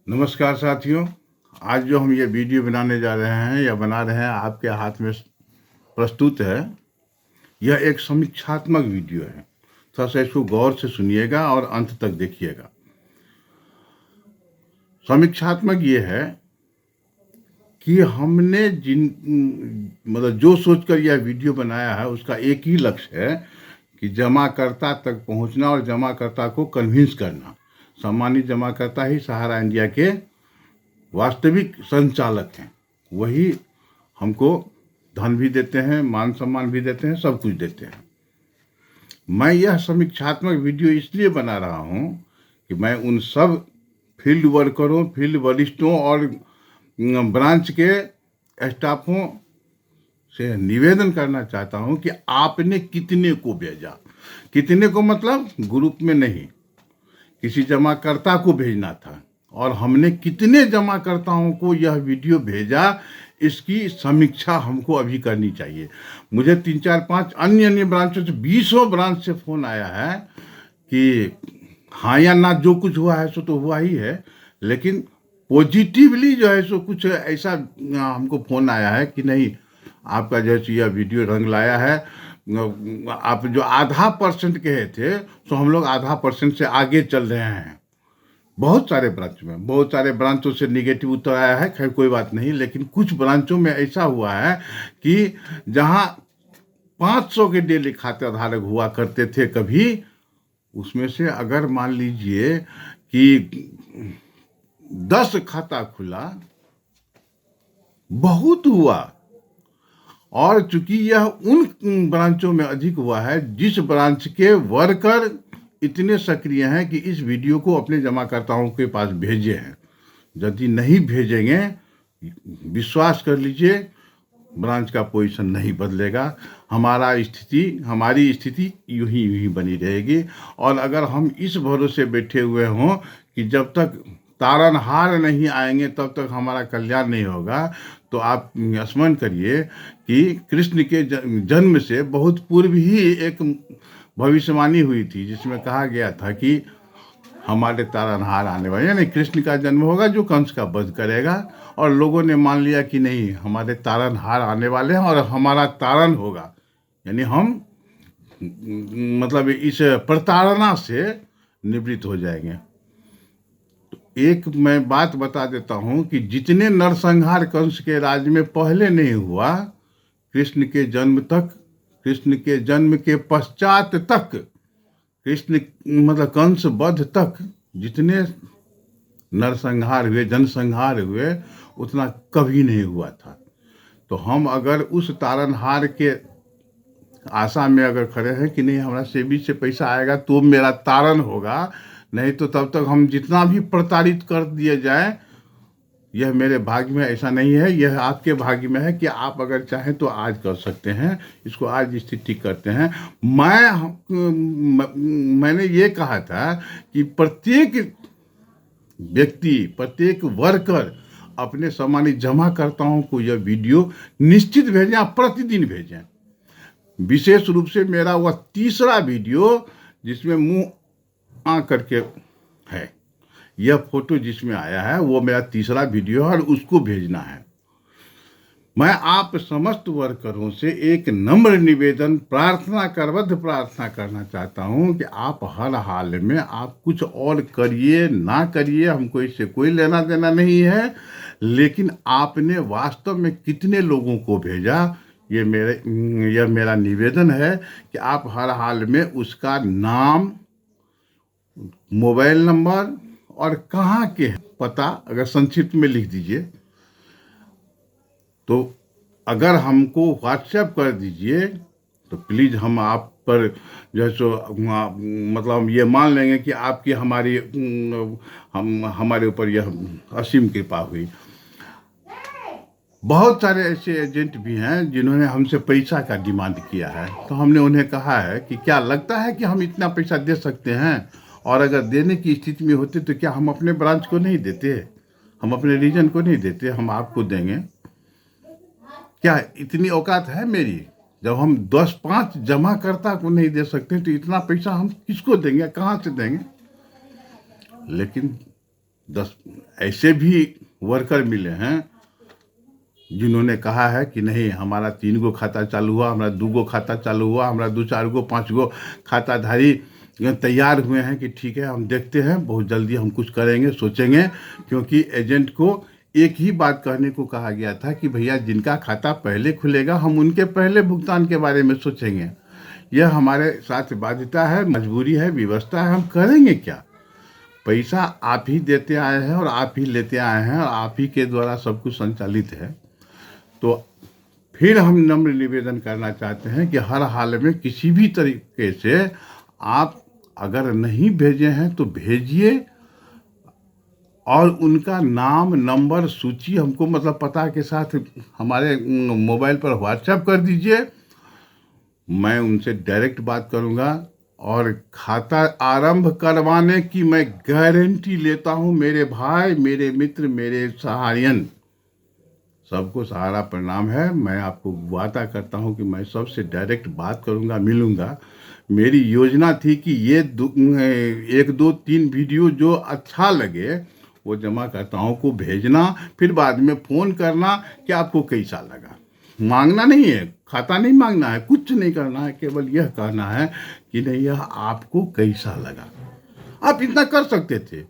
नमस्कार साथियों। आज जो हम ये वीडियो बनाने जा रहे हैं या बना रहे हैं आपके हाथ में प्रस्तुत है, यह एक समीक्षात्मक वीडियो है। थोड़ा सा इसको गौर से सुनिएगा और अंत तक देखिएगा। समीक्षात्मक ये है कि हमने जो सोचकर यह वीडियो बनाया है उसका एक ही लक्ष्य है कि जमाकर्ता तक पहुंचना और जमाकर्ता को कन्विंस करना। सम्मानित जमाकर्ता ही सहारा इंडिया के वास्तविक संचालक हैं। वही हमको धन भी देते हैं, मान सम्मान भी देते हैं, सब कुछ देते हैं। मैं यह समीक्षात्मक वीडियो इसलिए बना रहा हूं कि मैं उन सब फील्ड वर्करों, फील्ड वरिष्ठों और ब्रांच के स्टाफों से निवेदन करना चाहता हूं कि आपने कितने को भेजा। कितने को मतलब ग्रुप में नहीं, किसी जमाकर्ता को भेजना था और हमने कितने जमाकर्ताओं को यह वीडियो भेजा, इसकी समीक्षा हमको अभी करनी चाहिए। मुझे 3, 4, 5 अन्य ब्रांचों से 20 ब्रांच से फ़ोन आया है कि हाँ या ना, जो कुछ हुआ है सो तो हुआ ही है, लेकिन पॉजिटिवली जो है सो कुछ ऐसा हमको फ़ोन आया है कि नहीं, आपका जैसे यह वीडियो रंग लाया है। आप जो आधा % कहे थे तो हम लोग आधा % से आगे चल रहे हैं। बहुत सारे ब्रांच में, बहुत सारे ब्रांचों से निगेटिव उत्तर आया है, खैर कोई बात नहीं, लेकिन कुछ ब्रांचों में ऐसा हुआ है कि जहां 500 के डेली खाता धारक हुआ करते थे कभी, उसमें से अगर मान लीजिए कि 10 खाता खुला, बहुत हुआ। और चूंकि यह उन ब्रांचों में अधिक हुआ है जिस ब्रांच के वर्कर इतने सक्रिय हैं कि इस वीडियो को अपने जमाकर्ताओं के पास भेजे हैं। यदि नहीं भेजेंगे, विश्वास कर लीजिए, ब्रांच का पोजीशन नहीं बदलेगा। हमारी स्थिति यूं ही बनी रहेगी। और अगर हम इस भरोसे बैठे हुए हों कि जब तक तारनहार नहीं आएंगे तब तक हमारा कल्याण नहीं होगा, तो आप स्मरण करिए कि कृष्ण के जन्म से बहुत पूर्व ही एक भविष्यवाणी हुई थी जिसमें कहा गया था कि हमारे तारनहार आने वाले, यानी कृष्ण का जन्म होगा जो कंस का वध करेगा। और लोगों ने मान लिया कि नहीं, हमारे तारनहार आने वाले हैं और हमारा तारण होगा, यानी हम मतलब इस प्रताड़ना से निवृत्त हो जाएंगे। एक मैं बात बता देता हूं कि जितने नरसंहार कंस के राज में पहले नहीं हुआ, कृष्ण के जन्म तक, कृष्ण के जन्म के पश्चात तक, कृष्ण मतलब कंस वध तक जितने नरसंहार हुए, जनसंहार हुए, उतना कभी नहीं हुआ था। तो हम अगर उस तारनहार के आशा में अगर खड़े हैं कि नहीं, हमारा सेबी से पैसा आएगा तो मेरा तारण होगा, नहीं तो तब तक हम जितना भी प्रताड़ित कर दिए जाए, यह मेरे भाग्य में ऐसा नहीं है। यह आपके भाग्य में है कि आप अगर चाहें तो आज कर सकते हैं, इसको आज स्थिति करते हैं। मैंने ये कहा था कि प्रत्येक व्यक्ति, प्रत्येक वर्कर अपने सम्मानित जमाकर्ताओं को यह वीडियो निश्चित भेजें, आप प्रतिदिन भेजें। विशेष रूप से मेरा वह तीसरा वीडियो जिसमें मुंह आ करके है, यह फोटो जिसमें आया है वो मेरा तीसरा वीडियो है और उसको भेजना है। मैं आप समस्त वर्करों से एक नम्र निवेदन, करबद्ध प्रार्थना करना चाहता हूं कि आप हर हाल में आप कुछ और करिए ना करिए, हमको इससे कोई लेना देना नहीं है, लेकिन आपने वास्तव में कितने लोगों को भेजा, यह मेरा निवेदन है कि आप हर हाल में उसका नाम, मोबाइल नंबर और कहाँ के पता अगर संक्षिप्त में लिख दीजिए, तो अगर हमको व्हाट्सएप कर दीजिए तो प्लीज़ हम आप पर जैसे मतलब हम ये मान लेंगे कि आपकी हमारे ऊपर यह असीम कृपा हुई। बहुत सारे ऐसे एजेंट भी हैं जिन्होंने हमसे पैसा का डिमांड किया है, तो हमने उन्हें कहा है कि क्या लगता है कि हम इतना पैसा दे सकते हैं, और अगर देने की स्थिति में होते तो क्या हम अपने ब्रांच को नहीं देते, हम अपने रीजन को नहीं देते, हम आपको देंगे। क्या इतनी औकात है मेरी? जब हम 10-5 जमाकर्ता को नहीं दे सकते तो इतना पैसा हम किसको देंगे, कहाँ से देंगे? लेकिन 10 ऐसे भी वर्कर मिले हैं जिन्होंने कहा है कि नहीं, हमारा 3 गो खाता चालू हुआ, हमारा 2 गो खाता चालू हुआ, हमारा 2-4 गो 5 गो खाताधारी तैयार हुए हैं कि ठीक है हम देखते हैं, बहुत जल्दी हम कुछ करेंगे, सोचेंगे। क्योंकि एजेंट को एक ही बात कहने को कहा गया था कि भैया जिनका खाता पहले खुलेगा हम उनके पहले भुगतान के बारे में सोचेंगे। यह हमारे साथ बाध्यता है, मजबूरी है, व्यवस्था है, हम करेंगे क्या। पैसा आप ही देते आए हैं और आप ही लेते आए हैं और आप ही के द्वारा सब कुछ संचालित है। तो फिर हम नम्र निवेदन करना चाहते हैं कि हर हाल में किसी भी तरीके से आप अगर नहीं भेजे हैं तो भेजिए, और उनका नाम, नंबर, सूची हमको मतलब पता के साथ हमारे मोबाइल पर व्हाट्सएप कर दीजिए। मैं उनसे डायरेक्ट बात करूंगा और खाता आरंभ करवाने की मैं गारंटी लेता हूं। मेरे भाई, मेरे मित्र, मेरे सहायन, सबको सहारा प्रणाम है। मैं आपको वादा करता हूं कि मैं सबसे डायरेक्ट बात करूंगा, मिलूंगा। मेरी योजना थी कि ये 1, 2, 3 वीडियो जो अच्छा लगे वो जमाकर्ताओं को भेजना, फिर बाद में फ़ोन करना कि आपको कैसा लगा। मांगना नहीं है, खाता नहीं मांगना है, कुछ नहीं करना है, केवल यह कहना है कि नहीं यह आपको कैसा लगा। आप इतना कर सकते थे।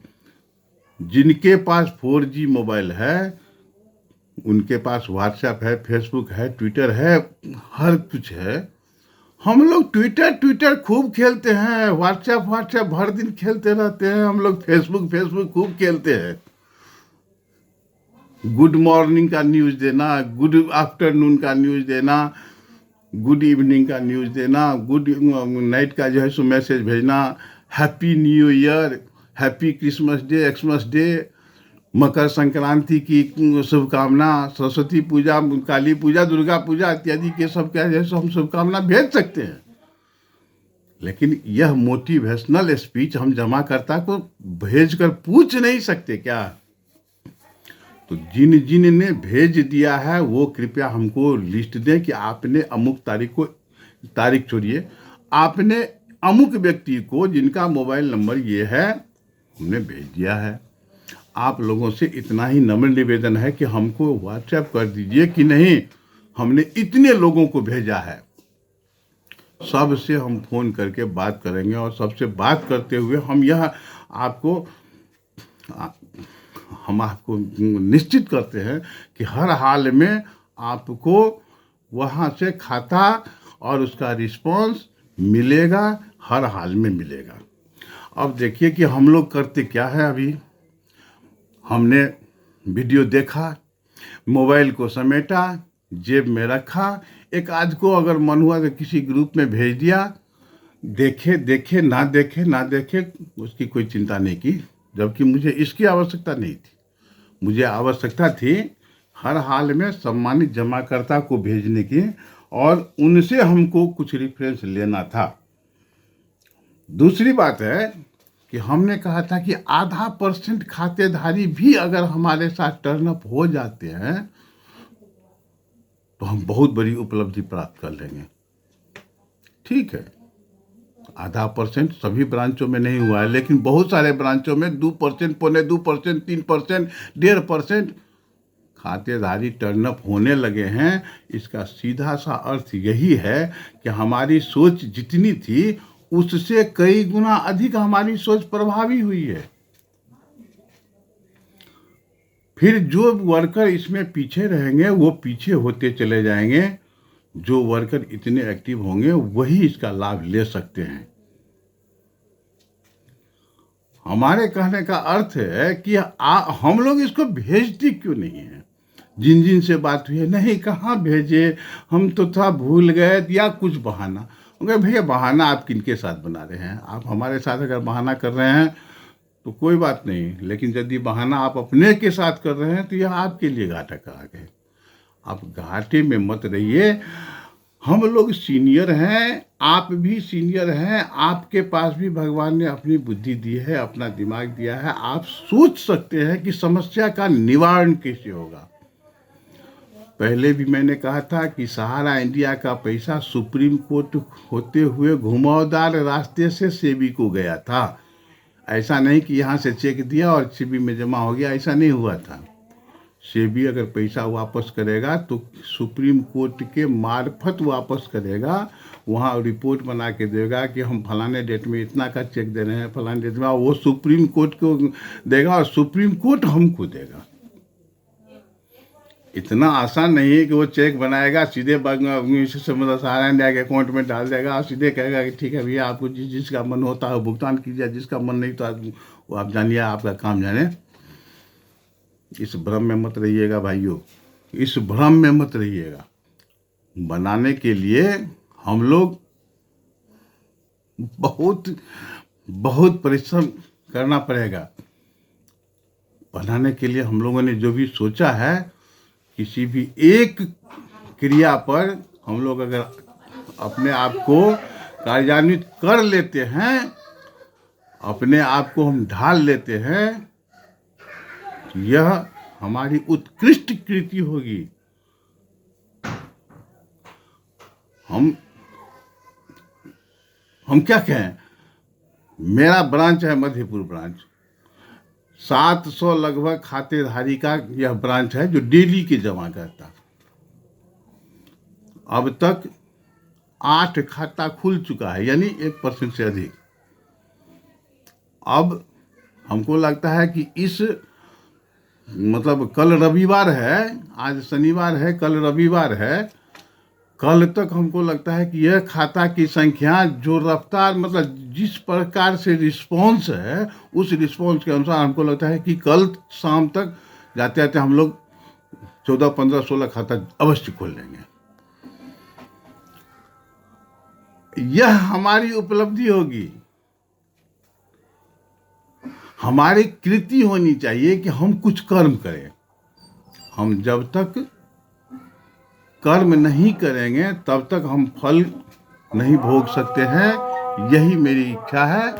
जिनके पास 4G मोबाइल है उनके पास व्हाट्सएप है, फेसबुक है, ट्विटर है, हर कुछ है। हम लोग ट्विटर खूब खेलते हैं, व्हाट्सएप हर दिन खेलते रहते हैं। हम लोग फेसबुक खूब खेलते हैं। गुड मॉर्निंग का न्यूज़ देना, गुड आफ्टरनून का न्यूज़ देना, गुड इवनिंग का न्यूज़ देना, गुड नाइट का जो है सो मैसेज भेजना, happy new year, happy Christmas day, Xmas day, Makar Sankranti की शुभकामना, सरस्वती पूजा, काली पूजा, दुर्गा पूजा इत्यादि के सब क्या जैसे हम शुभकामना भेज सकते हैं। लेकिन यह मोटिवेशनल स्पीच हम जमाकर्ता को भेजकर पूछ नहीं सकते क्या। तो जिन ने भेज दिया है वो कृपया हमको लिस्ट दें कि आपने अमुक तारीख छोड़िए, आपने अमुक व्यक्ति को जिनका मोबाइल नंबर ये है हमने भेज दिया है। आप लोगों से इतना ही नम्र निवेदन है कि हमको व्हाट्सएप कर दीजिए कि नहीं हमने इतने लोगों को भेजा है। सबसे हम फ़ोन करके बात करेंगे और सबसे बात करते हुए हम आपको निश्चित करते हैं कि हर हाल में आपको वहाँ से खाता और उसका रिस्पांस मिलेगा, हर हाल में मिलेगा। अब देखिए कि हम लोग करते क्या है। अभी हमने वीडियो देखा, मोबाइल को समेटा, जेब में रखा, एक आध को अगर मन हुआ तो किसी ग्रुप में भेज दिया, देखे ना देखे उसकी कोई चिंता नहीं की। जबकि मुझे इसकी आवश्यकता नहीं थी। मुझे आवश्यकता थी हर हाल में सम्मानित जमाकर्ता को भेजने की और उनसे हमको कुछ रेफरेंस लेना था। दूसरी बात है कि हमने कहा था कि 0.5% खातेधारी भी अगर हमारे साथ टर्न अप हो जाते हैं तो हम बहुत बड़ी उपलब्धि प्राप्त कर लेंगे। ठीक है, 0.5% सभी ब्रांचों में नहीं हुआ है, लेकिन बहुत सारे ब्रांचों में 2%, 2.25%, 3%, 1.5% खातेदारी टर्नअप होने लगे हैं। इसका सीधा सा अर्थ यही है कि हमारी सोच जितनी थी उससे कई गुना अधिक हमारी सोच प्रभावी हुई है। फिर जो वर्कर इसमें पीछे रहेंगे वो पीछे होते चले जाएंगे। जो वर्कर इतने एक्टिव होंगे वही इसका लाभ ले सकते हैं। हमारे कहने का अर्थ है कि हम लोग इसको भेजते क्यों नहीं है। जिन से बात हुई है, नहीं कहाँ भेजे, हम तो था भूल गए या कुछ बहाना। मगर भैया बहाना आप किनके साथ बना रहे हैं? आप हमारे साथ अगर बहाना कर रहे हैं तो कोई बात नहीं, लेकिन यदि बहाना आप अपने के साथ कर रहे हैं तो यह आपके लिए घाटा का है। आप घाटे में मत रहिए। हम लोग सीनियर हैं, आप भी सीनियर हैं, आपके पास भी भगवान ने अपनी बुद्धि दी है, अपना दिमाग दिया है। आप सोच सकते हैं कि समस्या का निवारण कैसे होगा। पहले भी मैंने कहा था कि सहारा इंडिया का पैसा सुप्रीम कोर्ट होते हुए घुमावदार रास्ते से सेबी को गया था। ऐसा नहीं कि यहाँ से चेक दिया और सेबी में जमा हो गया, ऐसा नहीं हुआ था। सेबी अगर पैसा वापस करेगा तो सुप्रीम कोर्ट के मार्फत वापस करेगा, वहाँ रिपोर्ट बना के देगा कि हम फलाने डेट में इतना का चेक दे रहे हैं, फलाने डेट में, वो सुप्रीम कोर्ट को देगा और सुप्रीम कोर्ट हमको देगा। इतना आसान नहीं है कि वो चेक बनाएगा सीधे मतलब सहारा इंडिया के अकाउंट में डाल देगा और सीधे कहेगा कि ठीक है भैया, आपको जिसका मन होता है भुगतान कीजिए, जिसका मन नहीं तो वो आप जानिए, आपका काम जाने। इस भ्रम में मत रहिएगा भाइयों, इस भ्रम में मत रहिएगा। बनाने के लिए हम लोग बहुत बहुत परिश्रम करना पड़ेगा। बनाने के लिए हम लोगों ने जो भी सोचा है, किसी भी एक क्रिया पर हम लोग अगर अपने आप को कार्यान्वित कर लेते हैं, अपने आप को हम ढाल लेते हैं, यह हमारी उत्कृष्ट कृति होगी। हम क्या कहें, मेरा ब्रांच है मधेपुर ब्रांच, 700 लगभग खातेधारी का यह ब्रांच है जो डेली के जमा करता। अब तक 8 खाता खुल चुका है, यानी 1% से अधिक। अब हमको लगता है कि इस मतलब कल रविवार है, आज शनिवार है, कल रविवार है, कल तक हमको लगता है कि यह खाता की संख्या जो रफ्तार मतलब जिस प्रकार से रिस्पॉन्स है, उस रिस्पॉन्स के अनुसार हमको लगता है कि कल शाम तक जाते जाते हम लोग 14, 15, 16 खाता अवश्य खोल लेंगे। यह हमारी उपलब्धि होगी, हमारी कृति होनी चाहिए कि हम कुछ कर्म करें। हम जब तक कर्म नहीं करेंगे तब तक हम फल नहीं भोग सकते हैं। यही मेरी इच्छा है।